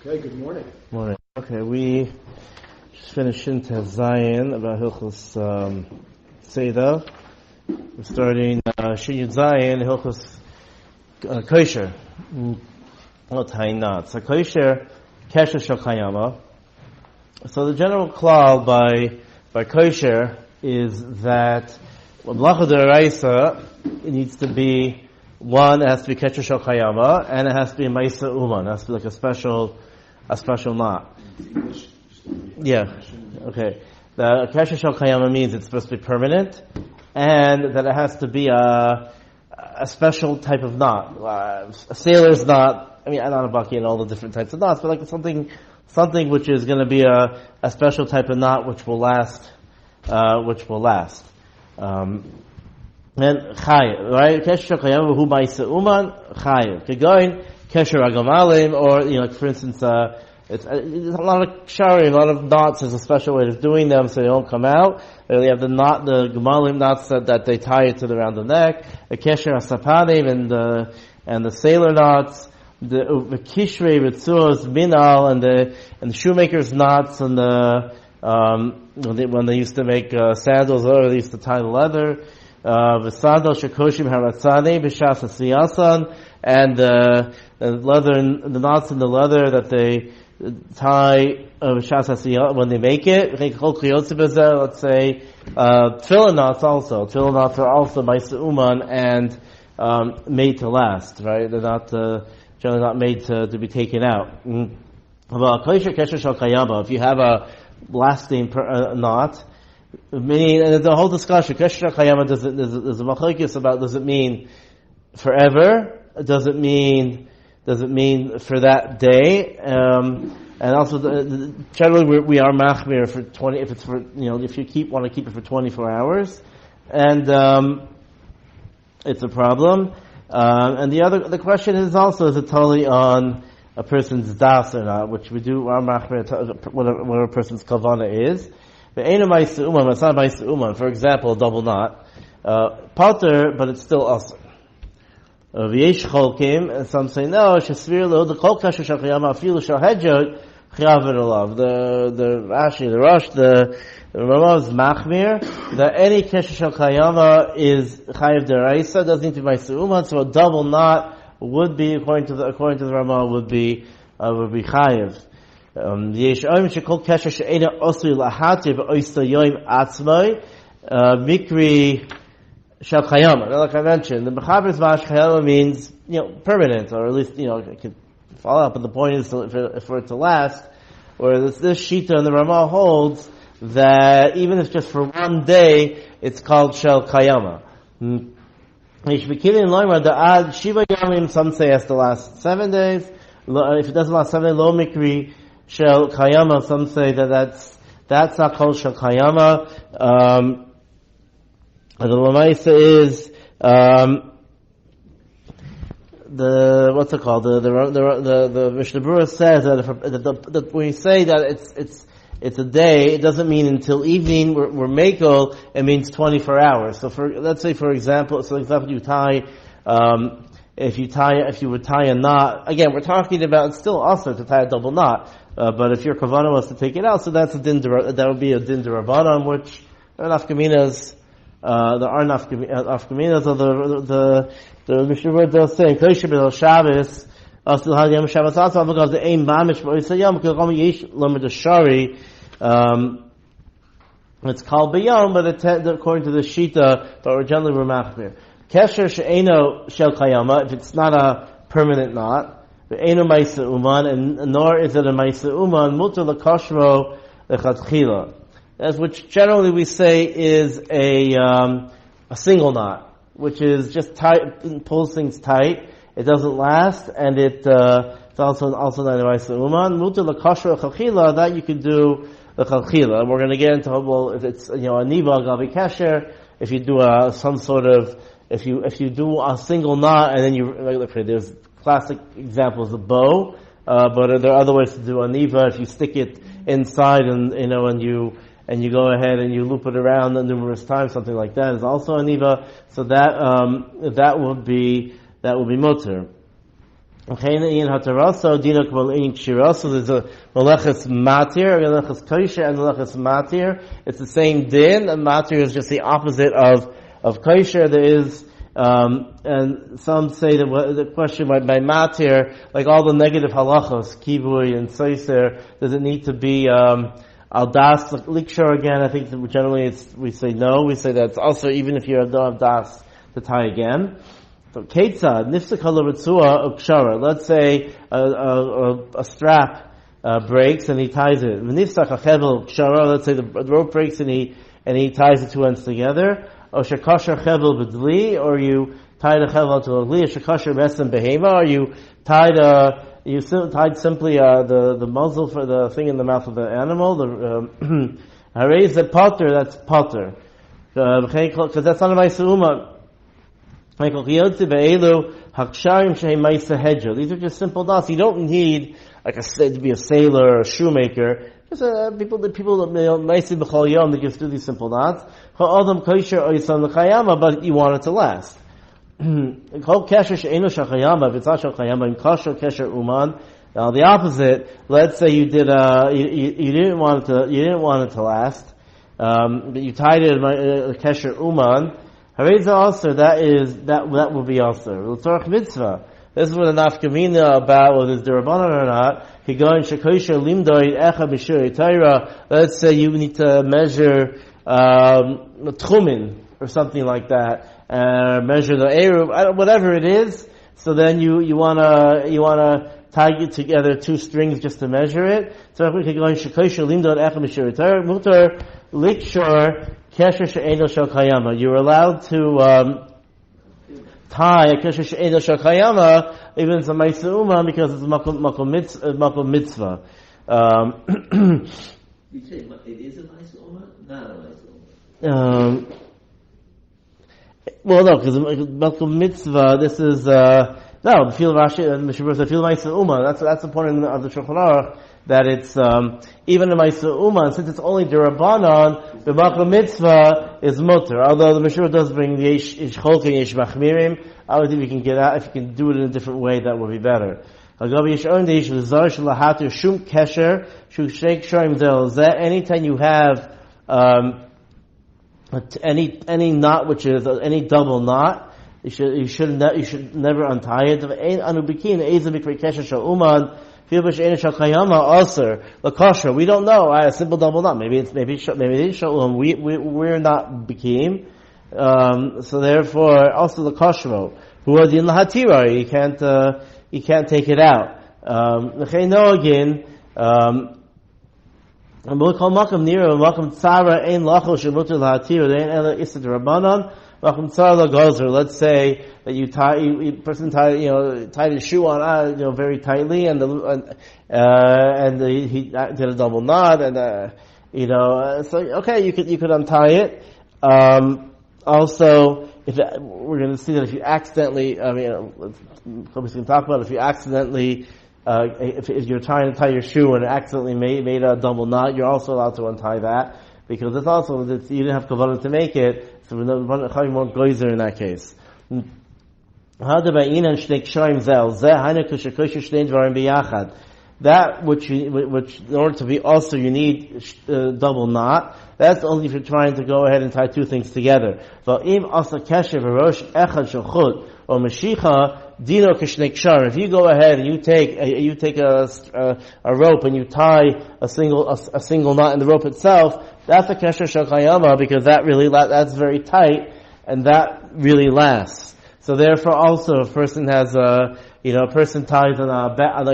Okay, good morning. Morning. Okay, we just finished into Zion about Hilchos Seder. We're starting Shin Yud Zion, Hilchos Kosher. Not so Kosher, Kesher Shel Kayama. So the general klal by Kosher is that Malacha D'Oraisa, it needs to be one, it has to be Kesher Shel Kayama, and it has to be a Maisa Uman. It has to be like a special knot. Yeah. Okay. The Kesher Shel Kayama means it's supposed to be permanent, and that it has to be a special type of knot. A sailor's knot. I mean, I'm not a bucky in all the different types of knots, but like something which is going to be a special type of knot which will last. And chayiv, right? Kesher Shel Kayama hu ma'isa uman chayiv. Kegoin Kesher Agamalim, or like for instance, it's a lot of sharim, a lot of knots. There's a special way of doing them so they don't come out. They have the knot, the Gemalim knots that they tie it to around the neck. The Kesher Asapanim and the sailor knots. The Kishrei Ritzuos Minal and the shoemaker's knots and when they used to make sandals, or they used to tie the leather. V'sandal shekoshim haratzani b'shas hasiyasan, and the leather, the knots in the leather that they tie b'shas hasiyasan when they make it. Let's say tefillin knots also. Tefillin knots are also ma'isa uman and made to last. Right? They're not generally not made to be taken out. If you have a lasting knot. Meaning, the whole discussion, Kesher Shel Kayama, there's a machlokes about, does it mean forever? Does it mean for that day? And also, generally we are machmir for 20, if it's for, if you want to keep it for 24 hours. And, it's a problem. And the question is also, is it totally on a person's das or not, which we do, our machmir, whatever a person's kavana is. For example, a double knot, pater, but it's still awesome. V'yesh cholkim, and some say no. Shesvir lo the kol kasher shel kayama afilu shel hedjot chayav olav. The Rashi, the Rosh, the Rama is machmir that any kasher shel kayama is chayav deraisa, doesn't need to be ma'isa uman. So a double knot would be, according to the Rama, would be chayav. Shekol Kesher she'ena osri lahatir v'oista yoim atzmai mikri shel kayama. Like I mentioned, the mechaber's mash kayama means permanent, or at least it could fall out. But the point is for it to last. Whereas this shita and the Ramah holds that even if just for one day, it's called shel kayama. Shiva yamim, some say has to last 7 days. If it doesn't last 7 days, lo mikri Shel Kayama, some say that's not called Shel Kayama. The Lamaisa is, what's it called? The Mishnah Berurah says that when you say that it's a day, it doesn't mean until evening, we're mako, it means 24 hours. So let's say for example, you tie, if you would tie a knot, again, we're talking about, it's still also to tie a double knot. But if your kavanah was to take it out, so that's that would be a din d'Rabbanan, which there are nafkaminas, of the Mishnah Berurah does say, Kosher b'Hil Shabbos, Asil had Yom Shabbos also, because the aim mamish b'Oisayam, because yesh lamed shari, it's called b'yom, but according to the shita, but originally we're machmir. Kesher she'eno shel kayama, if it's not a permanent knot, Ve'enu ma'isa uman, and nor is it a ma'isa uman, mutar l'kashro lechatchila. That's which generally we say is a single knot, which is just tight, pulls things tight. It doesn't last, and it's also not a ma'isa uman. Mutar l'kashro lechatchila, that you can do lechatchila. We're going to get into, if it's, a niva, gabi kesher, if you do if you do a single knot, and then there's classic examples of bow, but there are other ways to do a niva. If you stick it inside and you go ahead and you loop it around numerous times, something like that is also a niva. So that would be mutter. So there's a Melechus Matir, Melechus Kosher, and Melechus Matir. It's the same din, and Matir is just the opposite of Kosher. There is, and some say that the question by Matir, like all the negative halachos, Kivui and Seiser, does it need to be, Al-Das, Likshor again? I think that generally we say no. We say that it's also, even if you don't have Das, to tie again. So, Ketzad, Nifsaka L'Ritzua Ukshara. Let's say a strap breaks and he ties it. Nifsaka Chevel Ukshara. Let's say the rope breaks and he ties the two ends together. Or Shekasher Chevel B'Dli, or you tied a Chevel to a Dli. Or Shekasher Besem Behema, or you tied simply the muzzle for the thing in the mouth of the animal. The Harei the potter, that's potter. Because that's not a Ma'aseh These are just simple dots. You don't need to be a sailor or a shoemaker. Just people that nicely b'chol yom, they just do these simple dots. But you want it to last. Now the opposite. Let's say you did you didn't want it to last, but you tied it a kesher uman. Hareza also, that will be also. L'tzorach mitzvah. This is what the nafkamina about whether it's derabanan or not. Let's say you need to measure tchumin or something like that, measure the eruv, whatever it is. So then you wanna tie together two strings just to measure it. So we could go in shekosher limdod echa b'shir Torah mutar likshor. You're allowed to tie a kesher she'eino shel kayama even to ma'aseh umah because it's makom mitzvah. You say it is a ma'aseh umah, not a ma'aseh umah. Well, no, because makom mitzvah. This is no feel Rashi and Mishabur feel ma'aseh umah. That's the point of the Shulchan Aruch. That it's even in Ma'aseh Umah, and since it's only derabanan, the makom mitzvah is mutter. Although the Mishra does bring the yesh cholkin yesh machmirim, I would think we can get out if you can do it in a different way. That would be better. Anytime you have any knot, which is any double knot, you should never untie it. We don't know. A simple double knot. Maybe it's shalom. We're not bikim. So therefore, also the kashro. Who are the lahatira? You can't take it out. No again. Let's say that person tied his shoe on, very tightly, and he did a double knot, and so okay, you could untie it. Also, we're going to see that if you accidentally, we can talk about if you accidentally, if you're trying to tie your shoe and accidentally made a double knot, you're also allowed to untie that. Because it's also, you didn't have kavanah to make it, so Orach Chaim won't goizer in that case. That which in order to be also you need double knot. That's only if you're trying to go ahead and tie two things together. If you go ahead and you take a rope and you tie a single knot in the rope itself, that's a kesher shel kayama because that's very tight and that really lasts. So therefore, also, if a person has a person ties on a bag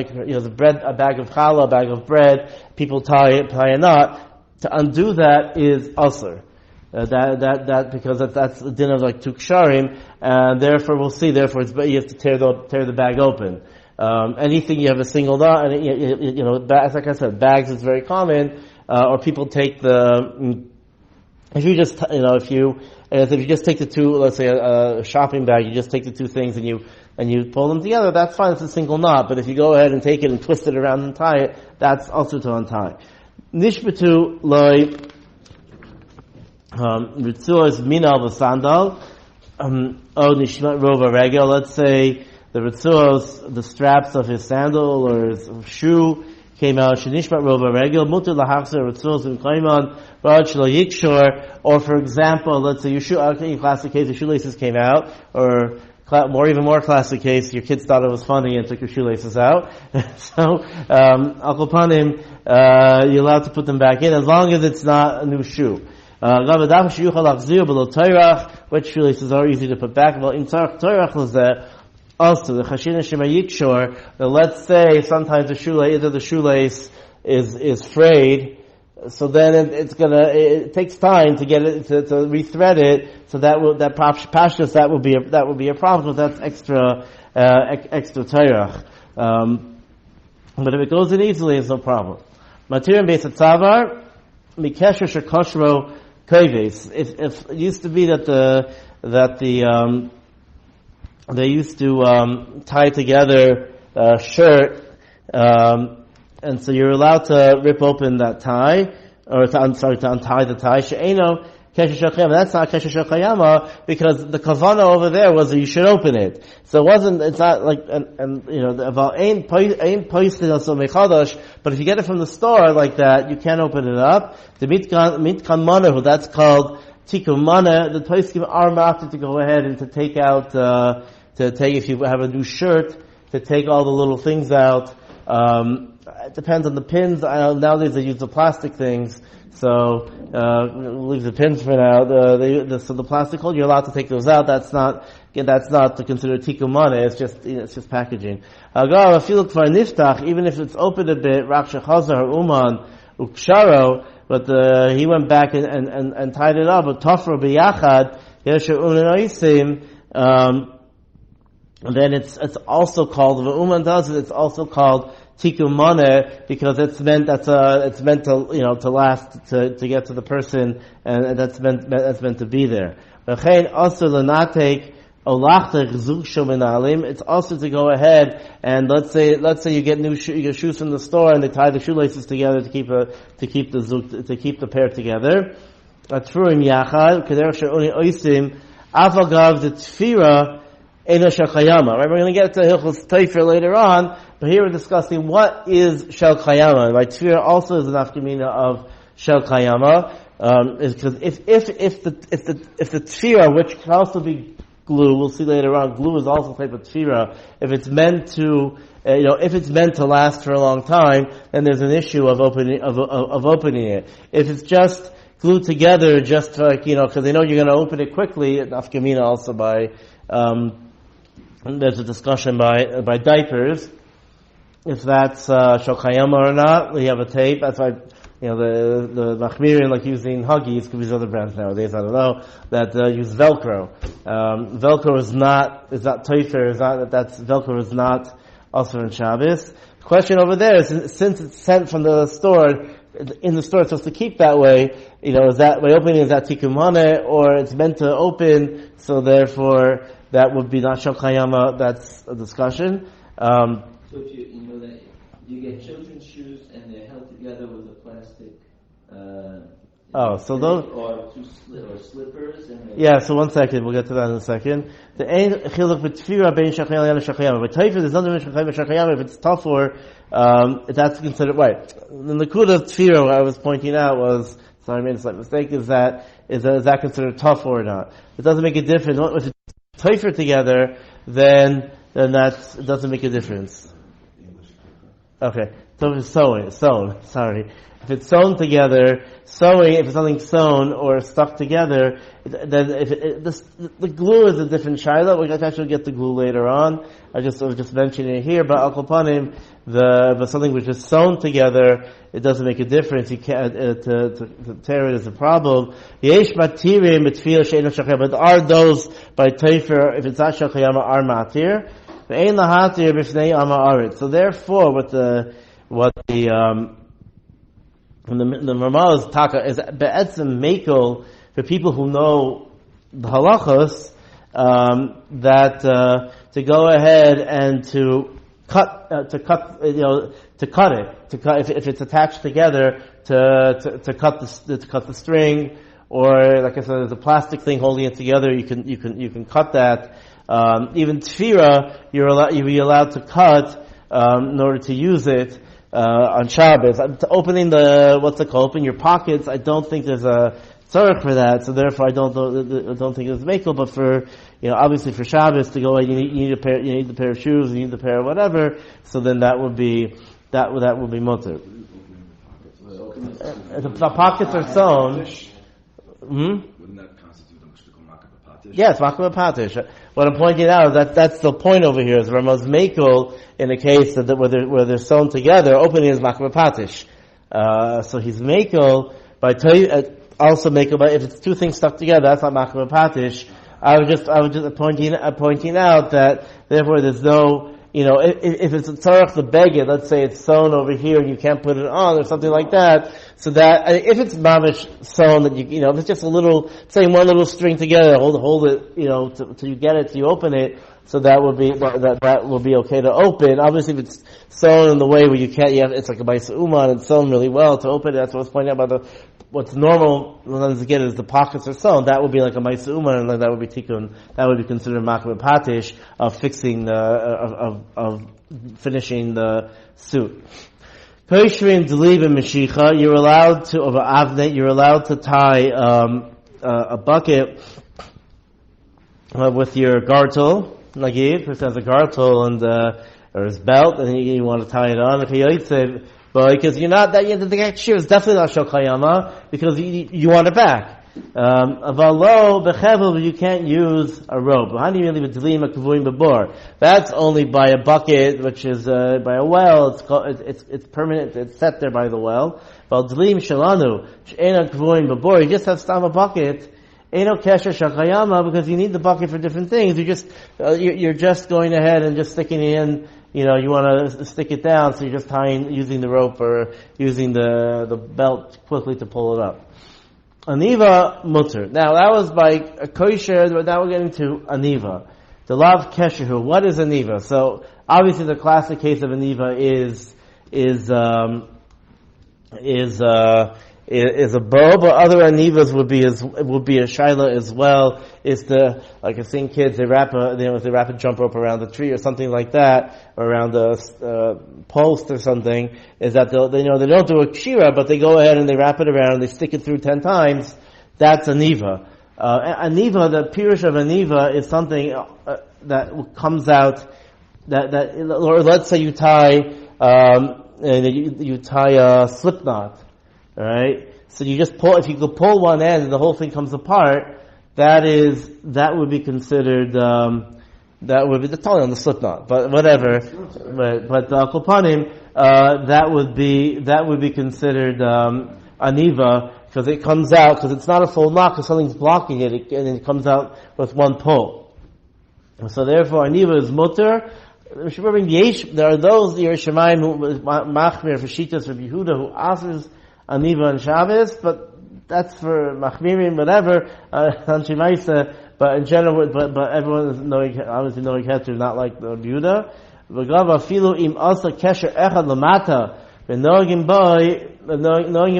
of challah, a bag of bread, people tie a knot. To undo that is usher. That because that's the din of like two ksharim, and therefore we'll see. Therefore, you have to tear the bag open. Anything you have a single knot, and like I said, bags is very common. Or people take if you just if you just take the two, let's say a shopping bag, you just take the two things and you pull them together. That's fine. It's a single knot. But if you go ahead and take it and twist it around and tie it, that's also to untie. Nishbatu loy ritzua is minal v'sandal. Oh nishmat rova regel. Let's say the ritzuos, the straps of his sandal or his shoe came out. Shenishmat roba regel mutar lahachzer ritzuos in kaiman rad shelo yikshor. Or for example, let's say your shoe, in classic case, your shoelaces came out, or even more classic case, your kids thought it was funny and took your shoelaces out. So, al kol panim, you're allowed to put them back in as long as it's not a new shoe. Which shoelaces are easy to put back? Well, in Torach was also the Chashina Shema Yikshor. Let's say sometimes either the shoelace is frayed, so then it takes time to get it to rethread it. So that would be a problem. That's extra Torach. But if it goes in easily, it's no problem. Matirim Beis Hatzavar Mikesher Shekoshro Koves. If it used to be that they used to tie together a shirt, and so you're allowed to rip open that tie, or to untie the tie. She'eno Kesher Shel. That's not Kesher Shel Chayama, because the kavana over there was that you should open it. So it's not like, and you know, about ain't posted also mechadash, but if you get it from the store like that, you can't open it up. The mitkan mana, that's called tikkun mana, the poskim are mounted to go ahead and to take out, if you have a new shirt, to take all the little things out. It depends on the pins. Nowadays they use the plastic things, so we'll leave the pins for now. So the plastic hole, you're allowed to take those out. That's not to consider tikkun mana. It's just packaging. If you look for a niftach, even if it's open a bit, rak shechazar uman uksharo, but he went back and tied it up. But tafra biyachad yesher unan then it's also called, if a uman does it, it's also called tikkun mana, because it's meant to last, to get to the person, and that's meant to be there. It's also to go ahead and let's say you get shoes from the store and they tie the shoelaces together to keep the pair together. Right, we're going to get to Hilchos Teifer later on, but here we're discussing what is Shel Chayama. Right, Tefira also is an afkamina of Shel Chayama, is because if the Tefira, which can also be glue, we'll see later on, glue is also a type of Tefira. If it's meant to, if it's meant to last for a long time, then there's an issue of opening it. If it's just glued together, just like, because they know you're going to open it quickly, an afkamina also by, there's a discussion by diapers, if that's Shel Chayama or not. We have a tape. That's why, the Machmirin, like using Huggies, could be other brands nowadays, I don't know, that use Velcro. Velcro is not Teifer, Velcro is not also in Shabbos. The question over there is, since it's sent from the store, in the store it's supposed to keep that way, is that, by opening, is that tikkun mana, or it's meant to open, so therefore, that would be not Shel Chayama. That's a discussion. So if that you get children's shoes and they're held together with a plastic. So those or slippers. So 1 second, we'll get to that in a second. The ein chiluk b'tefira bein Shel Chayama and Shel Chayama. But Teifer, there's nothing between Shel Chayama. If it's tough, or that's considered right. The Nakuda Tefira I was pointing out was, sorry, I made a slight mistake. Is that considered tough or not? It doesn't make a difference. If it's Teifer together, then it doesn't make a difference. Okay. So if it's sewn, sorry. If it's sewn together, if it's something sewn or stuck together, then the glue is a different shaila. We're going to actually get the glue later on. I was just mentioning it here, but al kol panim, but something which is sewn together, it doesn't make a difference. You can't, to tear it is a problem. Yesh matirim b'tefila she'eino shel chayama, but are those by Teifer, if it's not Shel Chayama, are matir? Ve'ein lahatir b'fnei ama aretz. So therefore, what the Ramah is taka is be'etzem mekel for people who know the halachos, that to go ahead and to cut it, if it's attached together, to cut the string, or like I said, there's a plastic thing holding it together. You can cut that. Even tefira, you'll be allowed to cut, in order to use it, on Shabbos. Opening open your pockets, I don't think there's a tzarech for that, so therefore I don't think it's makel, but for, obviously for Shabbos to go, you need the pair of shoes, you need the pair of whatever, so then that would be mutter. The pockets are sewn. Wouldn't that constitute a mishtikol makah b'patish? Yes, makah b'patish. What I'm pointing out is that's the point over here. Is Ramos makel in a case that where they're sewn together, opening is makah b'patish. So he's makel by also makel by if it's two things stuck together, that's not makah b'patish. I was just pointing out that therefore there's no. If it's a tzarech the beged, let's say it's sewn over here and you can't put it on or something like that, so that, if it's mamish sewn that if it's just a little, say one little string together, hold it, till you get it, till you open it, so that will be okay to open. Obviously if it's sewn in the way where it's like a baisa uman, and sewn really well to open it, that's what's pointed out about what's normal, again, is the pockets are sewn. That would be like a ma'isa uman, and that would be tikkun. That would be considered makah b'patish of fixing of finishing the suit. Koshrin deliv and meshicha. You're allowed to over avnet. You're allowed to tie a bucket with your gartel. Nagid, person has a gartel and or his belt, and you want to tie it on. But because the gesture is definitely not shokayama, because you want it back. Avalo bechevel, you can't use a rope. That's only by a bucket, which is by a well. It's permanent. It's set there by the well. You just have stam a bucket. Eno kesher shakayama, because you need the bucket for different things. You're just going ahead and just sticking it in. You want to stick it down, so you're just using the rope or using the belt quickly to pull it up. Aniva mutter. Now that was by a kosher, but now we're getting to aniva. The lav keshehu. What is aniva? So obviously the classic case of aniva is a bow, but other anivas would be a shaila as well. Is like I've seen kids, they wrap a jump rope around the tree or something like that, or around a post or something, is that they don't do a kshira, but they go ahead and they wrap it around, they stick it through 10 times. That's aniva. Aniva, the pirush of aniva is something that comes out or let's say you tie a slip knot. Alright? So you just pull, if you could pull one end and the whole thing comes apart, that would be considered, that would be the tongue on the slip knot, but whatever. But Kulpanim, that would be considered, aniva, because it comes out, because it's not a full knot, because something's blocking it, and it comes out with one pull. So therefore, aniva is mutter. There are those Yerushalayim who machmir for shitas of Yehuda who asks aniva and Shabbos, but that's for machmirim, whatever, on Shemaisa, but in general, but everyone is obviously knowing heter, not like the Yehuda. V'gav afilu im asa kesher echad lamata, v'noegim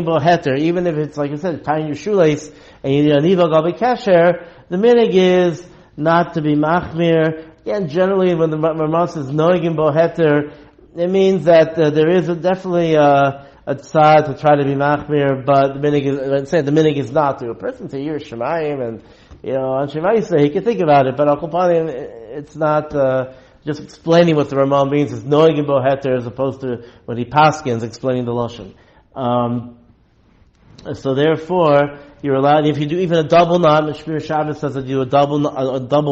bo heter, even if it's, like I said, tying your shoelace, and you need aniva gabi kesher, the minig is not to be machmir. Again, generally, when the Ramah says noegim bo heter, it means that there is definitely a tzad to try to be machmir, but the minig is not to. A person to hear Shemayim and, on Shemaisa, he can think about it, but Al Kulpanim, it's not, just explaining what the Ramah means is noegim bo heter as opposed to when he paskins explaining the Lashon. So therefore, you're allowed, if you do even a double knot, Shmir Shabbos says that you do a double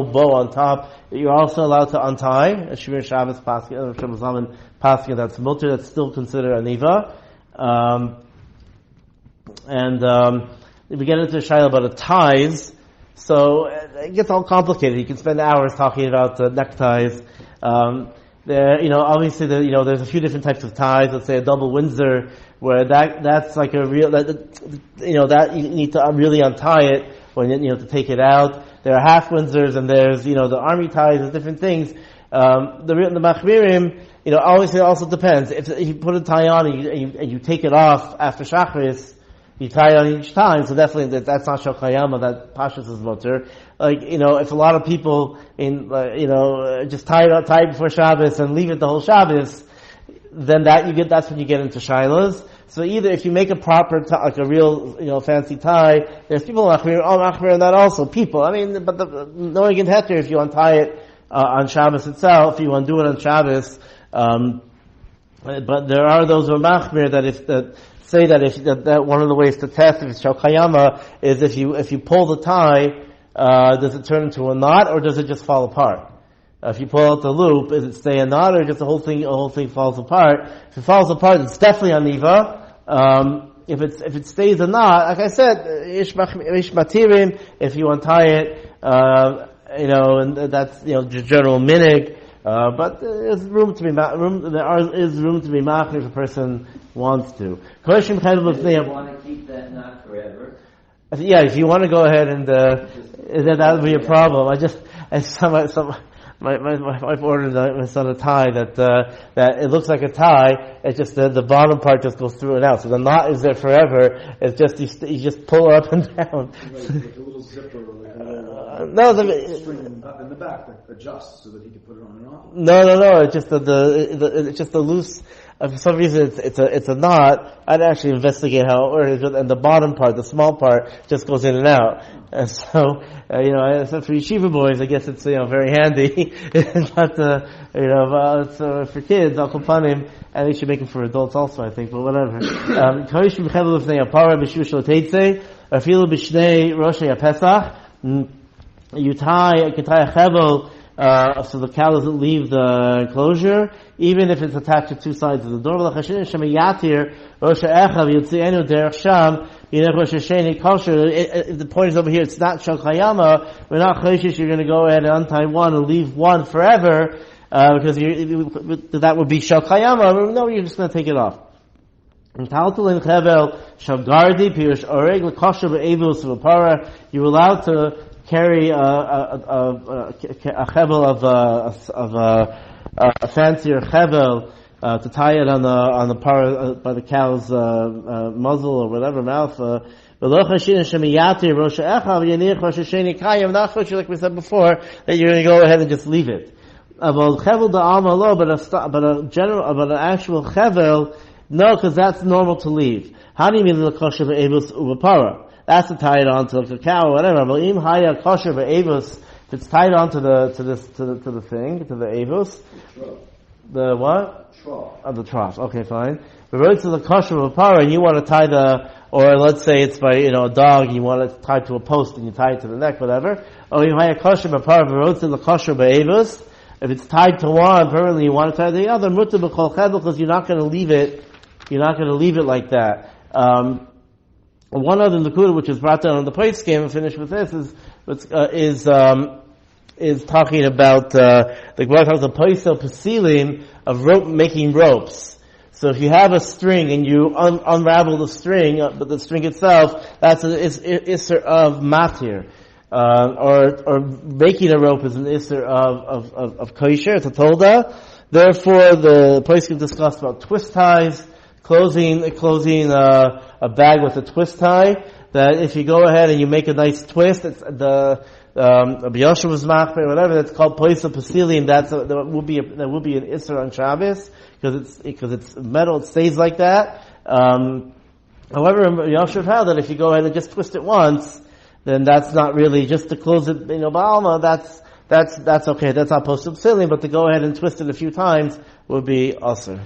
bow on top, you're also allowed to untie, a Shmir Shabbos paskin, that's mutter, that's still considered aniva. We get into Shaila about the ties, so it gets all complicated. You can spend hours talking about neckties. Obviously there's a few different types of ties. Let's say a double Windsor, where that's like a real, that you need to really untie it when, to take it out. There are half Windsors and there's, the army ties, there's different things. The machmirim, obviously it also depends. If you put a tie on and you take it off after Shachris, you tie it on each time, so definitely that's not Shokayama, that Pashas is mutter. Like, if a lot of people just tie it before Shabbos and leave it the whole Shabbos, then that's when you get into Shilas. So either if you make a proper tie, like a real, fancy tie, there's people machmir on that also. People, but no one can heter if you untie it, on Shabbos itself, if you want to do it on Shabbos, but there are those who are machmir that one of the ways to test if it's Shokayama is if you pull the tie, does it turn into a knot or does it just fall apart? If you pull out the loop, does it stay a knot or just the whole thing falls apart? If it falls apart, it's definitely aniva. If it stays a knot, like I said, ish matirim, if you untie it, and that's, just general minig, but there's room to be, there is room to be machmir if a person wants to. If you want to keep that knot forever. Yeah, if you want to go ahead and, that would be a problem. My wife ordered my son a tie that it looks like a tie. It's just the bottom part just goes through and out. So the knot is there forever. It's just you just pull it up and down. Like a little zipper, like a little string in the back that adjusts so that he can put it on and off. No. It's just it's just a loose. For some reason, it's a knot. I'd actually investigate how it works, and the bottom part, the small part, just goes in and out. And so, for yeshiva boys, I guess it's very handy. But it's for kids, I'll put him, and they should make it for adults also, I think. But whatever. You tie a chevel. So the cow doesn't leave the enclosure, even if it's attached to two sides of the door. If the point is over here, it's not Shokayama, we're not chayshish, you're going to go ahead and untie one and leave one forever, because that would be Shokayama. No, you're just going to take it off. You're allowed to carry a chevel of a fancier chevel to tie it on the par by the cow's muzzle or whatever mouth. Not like we said before that you're going to go ahead and just leave it. But an actual chevel, no, because that's normal to leave. How do you mean the kosher be'evus uvapara? That's to tie it onto the cow or whatever. But im haya kosher be'evus, if it's tied onto the thing, to the avus. The what? Trough. The trough. Okay, fine. But road to the kosher be'evus, and you want to tie or let's say it's by, a dog, and you want it tied to a post and you tie it to the neck, whatever. Oh, im haya kosher be'evus, road to the kosher be'evus. If it's tied to one permanently, you want to tie to the other, mutter b'chol chedel, because you're not going to leave it like that. One other nakuda which is brought down on the place game, and finish with this, is talking about the Gemara talks about paisel pasilim of making ropes. So if you have a string and you unravel the string, but the string itself, that's an isser of matir. Or making a rope is an isser of kosher, it's a tolda. Therefore, the place can discuss about twist ties, closing a bag with a twist tie, that if you go ahead and you make a nice twist, it's B'Yosher was machmer, whatever, that's called place of pasilium, that would be an Isser on Shabbos, because it's metal, it stays like that. However, B'Yosher held that if you go ahead and just twist it once, then that's not really, just to close it, Ba'alma, that's okay, that's not post of pasilium, but to go ahead and twist it a few times would be Asr.